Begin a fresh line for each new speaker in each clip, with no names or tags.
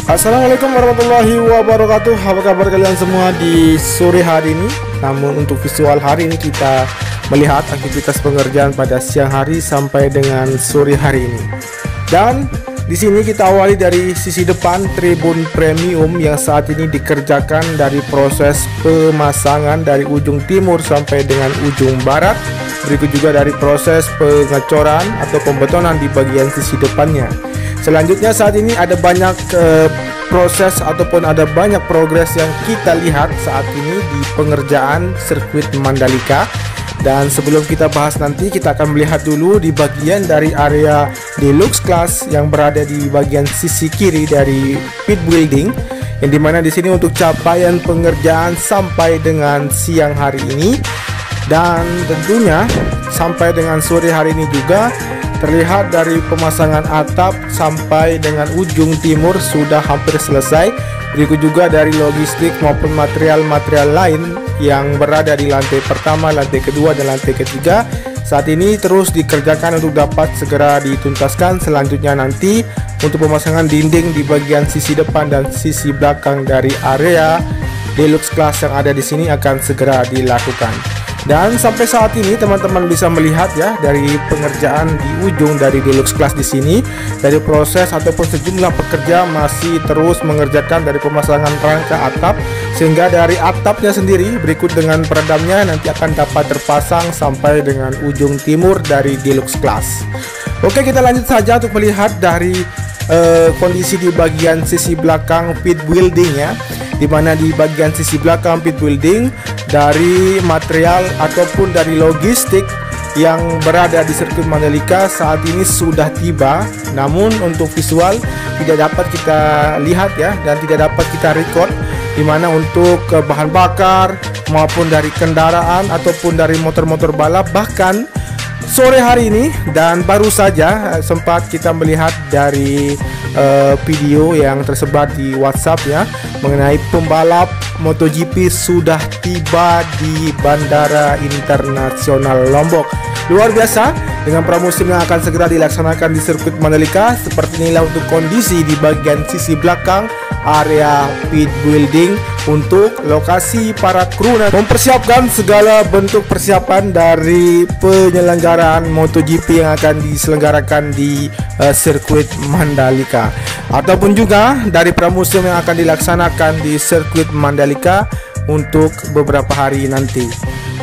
Assalamualaikum warahmatullahi wabarakatuh. Apa kabar kalian semua di sore hari ini? Namun untuk visual hari ini kita melihat aktivitas pengerjaan pada siang hari sampai dengan sore hari ini. Dan di sini kita awali dari sisi depan tribun premium yang saat ini dikerjakan dari proses pemasangan dari ujung timur sampai dengan ujung barat. Berikut juga dari proses pengecoran atau pembetonan di bagian sisi depannya. Selanjutnya saat ini ada banyak proses ataupun ada banyak progres yang kita lihat saat ini di pengerjaan sirkuit Mandalika. Dan sebelum kita bahas nanti, kita akan melihat dulu di bagian dari area deluxe class yang berada di bagian sisi kiri dari pit building, yang dimana di sini untuk capaian pengerjaan sampai dengan siang hari ini dan tentunya sampai dengan sore hari ini juga terlihat dari pemasangan atap sampai dengan ujung timur sudah hampir selesai. Berikut juga dari logistik maupun material-material lain yang berada di lantai pertama, lantai kedua, dan lantai ketiga saat ini terus dikerjakan untuk dapat segera dituntaskan. Selanjutnya nanti untuk pemasangan dinding di bagian sisi depan dan sisi belakang dari area deluxe class yang ada di sini akan segera dilakukan. Dan sampai saat ini teman-teman bisa melihat ya dari pengerjaan di ujung dari deluxe class di sini, dari proses ataupun sejumlah pekerja masih terus mengerjakan dari pemasangan rangka atap, sehingga dari atapnya sendiri berikut dengan peredamnya nanti akan dapat terpasang sampai dengan ujung timur dari deluxe class. Oke, kita lanjut saja untuk melihat dari kondisi di bagian sisi belakang pit building ya, dimana di bagian sisi belakang pit building dari material ataupun dari logistik yang berada di sirkuit Mandalika saat ini sudah tiba. Namun untuk visual tidak dapat kita lihat ya, dan tidak dapat kita record, dimana untuk bahan bakar maupun dari kendaraan ataupun dari motor-motor balap bahkan sore hari ini. Dan baru saja sempat kita melihat dari video yang tersebar di WhatsApp ya, mengenai pembalap MotoGP sudah tiba di Bandara Internasional Lombok. Luar biasa dengan pramusim yang akan segera dilaksanakan di sirkuit Mandalika. Seperti inilah untuk kondisi di bagian sisi belakang area pit building untuk lokasi para kru mempersiapkan segala bentuk persiapan dari penyelenggaraan MotoGP yang akan diselenggarakan di sirkuit Mandalika, ataupun juga dari pramusim yang akan dilaksanakan di sirkuit Mandalika untuk beberapa hari nanti.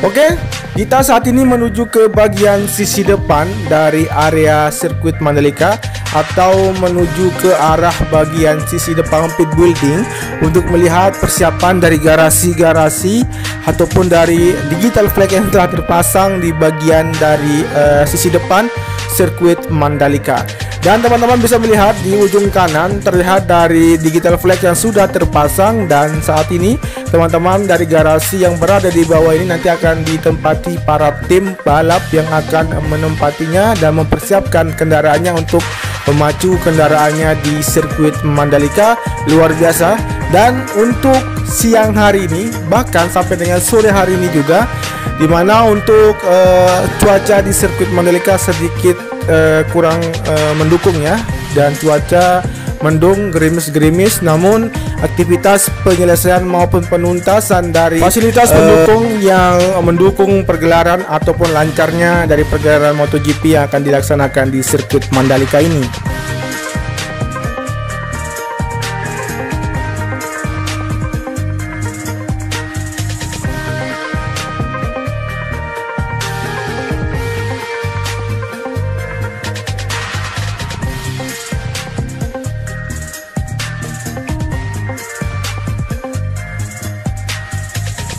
Oke, kita saat ini menuju ke bagian sisi depan dari area sirkuit Mandalika atau menuju ke arah bagian sisi depan pit building untuk melihat persiapan dari garasi-garasi ataupun dari digital flag yang telah terpasang di bagian dari sisi depan sirkuit Mandalika. Dan teman-teman bisa melihat di ujung kanan terlihat dari digital flag yang sudah terpasang, dan saat ini teman-teman dari garasi yang berada di bawah ini nanti akan ditempati para tim balap yang akan menempatinya dan mempersiapkan kendaraannya untuk memacu kendaraannya di sirkuit Mandalika. Luar biasa. Dan untuk siang hari ini bahkan sampai dengan sore hari ini juga, dimana untuk cuaca di sirkuit Mandalika sedikit kurang mendukung ya, dan cuaca mendung, gerimis-gerimis, namun aktivitas penyelesaian maupun penuntasan dari fasilitas pendukung yang mendukung pergelaran ataupun lancarnya dari pergelaran MotoGP yang akan dilaksanakan di sirkuit Mandalika ini.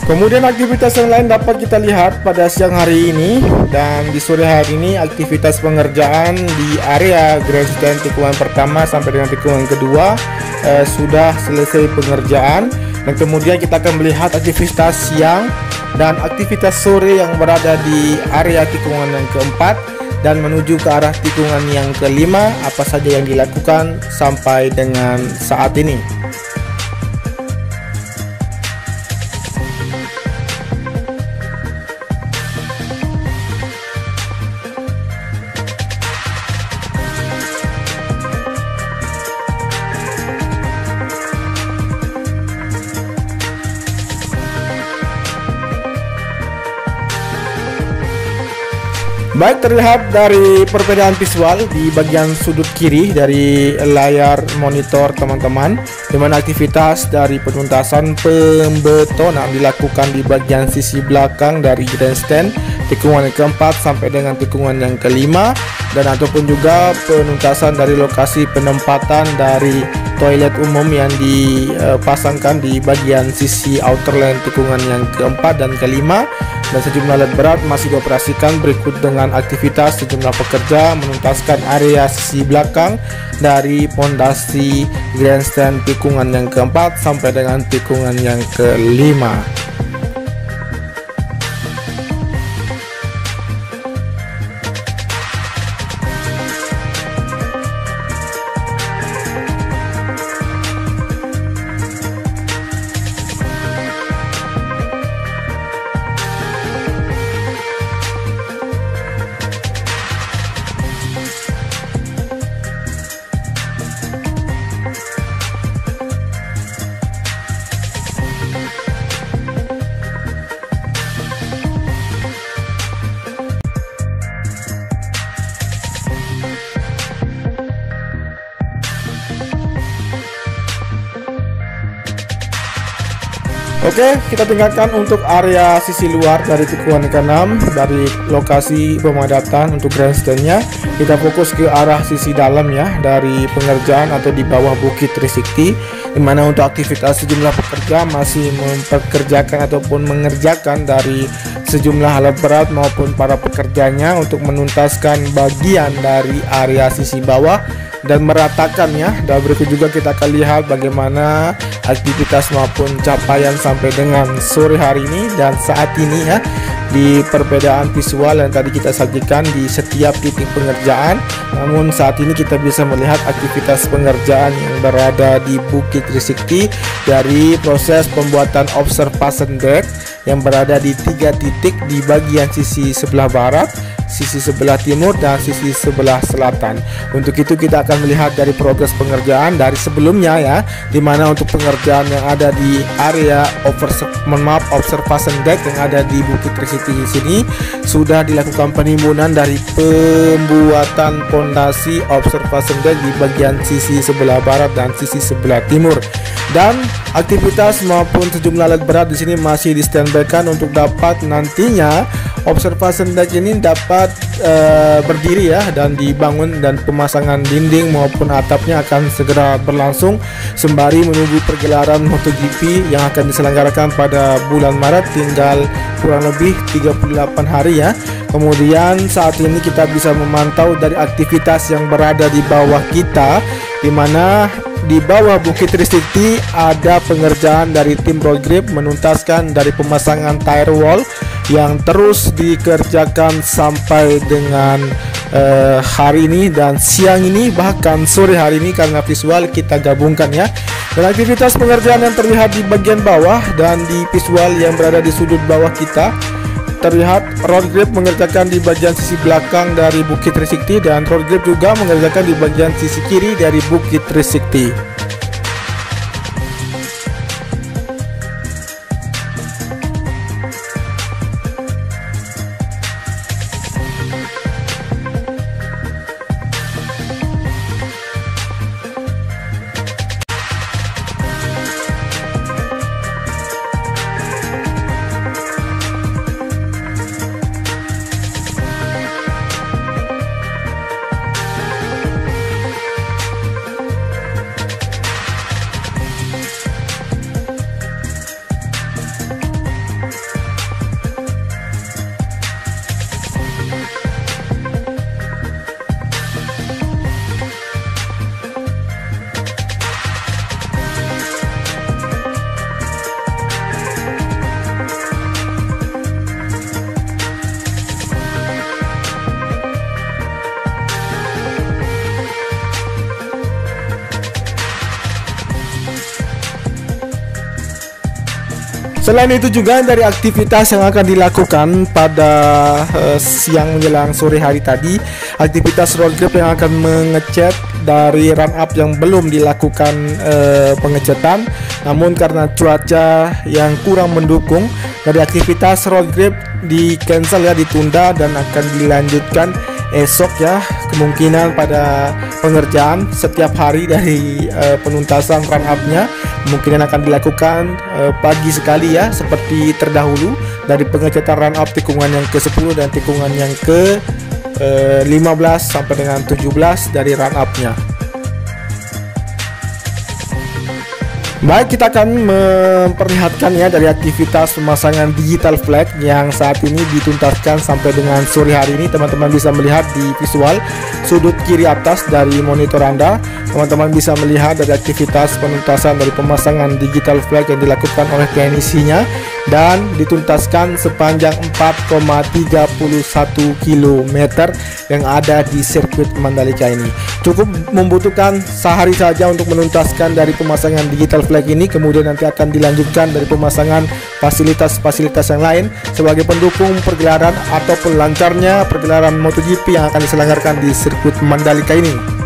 Kemudian aktivitas yang lain dapat kita lihat pada siang hari ini, dan di sore hari ini aktivitas pengerjaan di area grandstand tikungan pertama sampai dengan tikungan kedua sudah selesai pengerjaan. Dan kemudian kita akan melihat aktivitas siang dan aktivitas sore yang berada di area tikungan yang keempat dan menuju ke arah tikungan yang kelima, apa saja yang dilakukan sampai dengan saat ini. Baik, terlihat dari perbedaan visual di bagian sudut kiri dari layar monitor teman-teman, di mana aktivitas dari penuntasan pembetonan dilakukan di bagian sisi belakang dari grandstand tikungan yang keempat sampai dengan tikungan yang kelima, dan ataupun juga penuntasan dari lokasi penempatan dari toilet umum yang dipasangkan di bagian sisi outer lane tikungan yang keempat dan kelima. Dan sejumlah alat berat masih dioperasikan, berikut dengan aktivitas sejumlah pekerja menuntaskan area sisi belakang dari pondasi grandstand tikungan yang keempat sampai dengan tikungan yang kelima. Oke, kita tinggalkan untuk area sisi luar dari tikungan ke-6 dari lokasi pemadatan untuk grandstandnya. Kita fokus ke arah sisi dalam ya, dari pengerjaan atau di bawah Bukit Trisakti, di mana untuk aktivitas sejumlah pekerja masih mempekerjakan ataupun mengerjakan dari sejumlah alat berat maupun para pekerjanya untuk menuntaskan bagian dari area sisi bawah dan meratakannya. Dan berikut juga kita akan lihat bagaimana aktivitas maupun capaian sampai dengan sore hari ini dan saat ini ya, di perbedaan visual yang tadi kita sajikan di setiap titik pengerjaan. Namun saat ini kita bisa melihat aktivitas pengerjaan yang berada di Bukit Trisakti dari proses pembuatan observation deck yang berada di 3 titik di bagian sisi sebelah barat, sisi sebelah timur, dan sisi sebelah selatan. Untuk itu kita akan melihat dari progres pengerjaan dari sebelumnya ya, dimana untuk pengerjaan yang ada di area observation deck yang ada di Bukit Trisakti di sini sudah dilakukan penimbunan dari pembuatan pondasi observation deck di bagian sisi sebelah barat dan sisi sebelah timur, dan aktivitas maupun sejumlah alat berat di sini masih di standby-kan untuk dapat nantinya observation deck ini dapat berdiri ya dan dibangun, dan pemasangan dinding maupun atapnya akan segera berlangsung sembari menunggu pergelaran MotoGP yang akan diselenggarakan pada bulan Maret, tinggal kurang lebih 38 hari ya. Kemudian saat ini kita bisa memantau dari aktivitas yang berada di bawah kita, di mana di bawah Bukit Trisakti ada pengerjaan dari tim road grip menuntaskan dari pemasangan tire wall yang terus dikerjakan sampai dengan hari ini dan siang ini, bahkan sore hari ini, karena visual kita gabungkan ya. Dan aktivitas pengerjaan yang terlihat di bagian bawah dan di visual yang berada di sudut bawah kita terlihat road grip mengerjakan di bagian sisi belakang dari Bukit Trisakti, dan road grip juga mengerjakan di bagian sisi kiri dari Bukit Trisakti. Selain itu juga dari aktivitas yang akan dilakukan pada siang menjelang sore hari tadi, aktivitas road grip yang akan mengecat dari run up yang belum dilakukan pengecetan, namun karena cuaca yang kurang mendukung, dari aktivitas road grip di cancel ya, ditunda dan akan dilanjutkan esok ya, kemungkinan pada pengerjaan setiap hari dari penuntasan run up-nya kemungkinan akan dilakukan pagi sekali ya, seperti terdahulu dari pengecetan run up tikungan yang ke-10 dan tikungan yang ke-15 sampai dengan 17 dari run up-nya. Baik, kita akan memperlihatkan ya dari aktivitas pemasangan digital flag yang saat ini dituntaskan sampai dengan sore hari ini. Teman-teman bisa melihat di visual sudut kiri atas dari monitor Anda. Teman-teman bisa melihat dari aktivitas penuntasan dari pemasangan digital flag yang dilakukan oleh teknisinya dan dituntaskan sepanjang 4,31 km yang ada di sirkuit Mandalika ini. Cukup membutuhkan sehari saja untuk menuntaskan dari pemasangan digital flag ini, kemudian nanti akan dilanjutkan dari pemasangan fasilitas-fasilitas yang lain sebagai pendukung pergelaran ataupun lancarnya pergelaran MotoGP yang akan diselenggarakan di sirkuit Mandalika ini.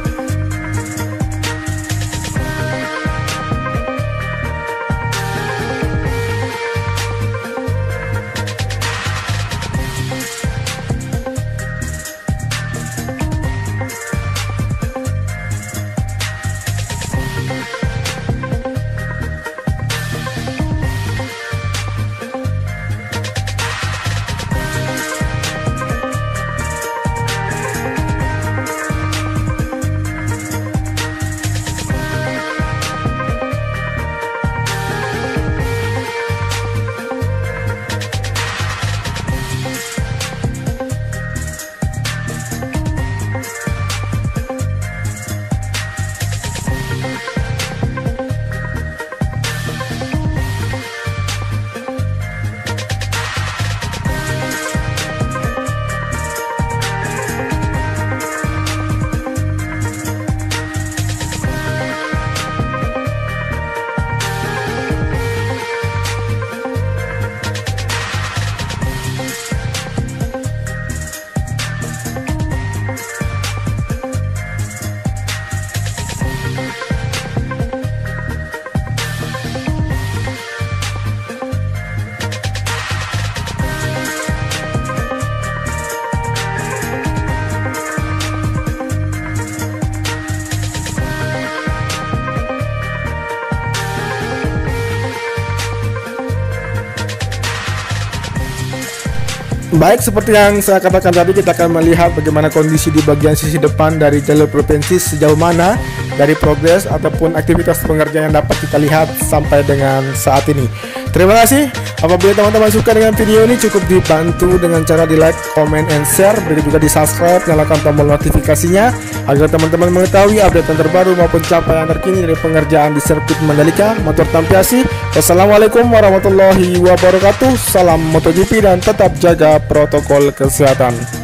Baik, seperti yang saya katakan tadi, kita akan melihat bagaimana kondisi di bagian sisi depan dari jalur provinsi, sejauh mana dari progres ataupun aktivitas pengerjaan yang dapat kita lihat sampai dengan saat ini. Terima kasih. Apabila teman-teman suka dengan video ini, cukup dibantu dengan cara di like, comment, and share. Berikut juga di subscribe, nyalakan tombol notifikasinya agar teman-teman mengetahui update yang terbaru maupun capaian terkini dari pengerjaan di sirkuit Mandalika Motor Tampiasi. Wassalamualaikum warahmatullahi wabarakatuh. Salam MotoGP dan tetap jaga protokol kesehatan.